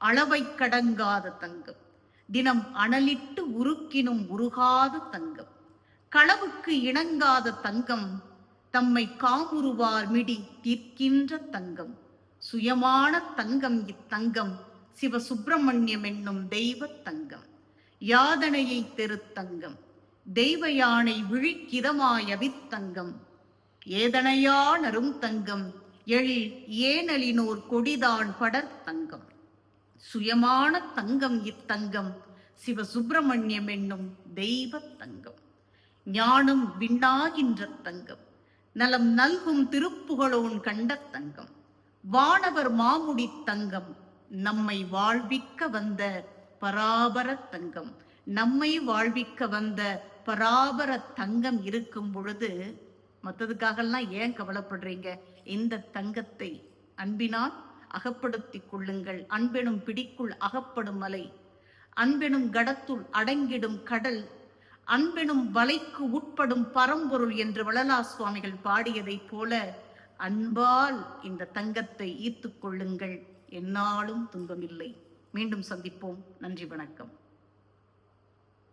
அளவை கடங்காத தங்கம், தினம் அனலிட்டு உருக்கினும் உருகாத தங்கம், களவுக்கு இணங்காத தங்கம், தம்மை காமுறுவார் மிடி தீர்க்கின்ற தங்கம், சுயமான தங்கம் இத்தங்கம், சிவசுப்பிரமணியம் என்னும் தெய்வ தங்கம், யாதனையை தெருத்தங்கம், தெய்வ யானை விழிக்கிதமாய் அவித்தங்கம், ஏதனையா நரும் தங்கம், எழில் ஏனலினோர் கொடிதான் படர் தங்கம், சுயமான தங்கம் இத்தங்கம், சிவசுப்பிரமணியம் என்னும் தெய்வ தங்கம், ஞானம் விண்ணாகின்ற தங்கம், நலம் நல்கும் திருப்புகழோன் கண்ட தங்கம், வானவர் மாமுடி தங்கம், நம்மை வாழ்விக்க வந்த பராபர தங்கம், நம்மை வாழ்விக்க வந்த பராபர தங்கம் இருக்கும் பொழுது மற்றதுக்காகலாம் ஏன் கவலைப்படுறீங்க? இந்த தங்கத்தை அன்பினால் அகப்படுத்திக் கொள்ளுங்கள். அன்பெனும் பிடிக்குள் அகப்படும் மலை, அன்பெனும் கடத்துள் அடங்கிடும் கடல், அன்பெனும் வலைக்கு உட்படும் பரம்பொருள் என்று வள்ளலார் சுவாமிகள் பாடியதைப் போல அன்பால் இந்த தங்கத்தை ஈர்த்துக் கொள்ளுங்கள். எந்நாளும் துன்பமில்லை. மீண்டும் சந்திப்போம். நன்றி, வணக்கம்.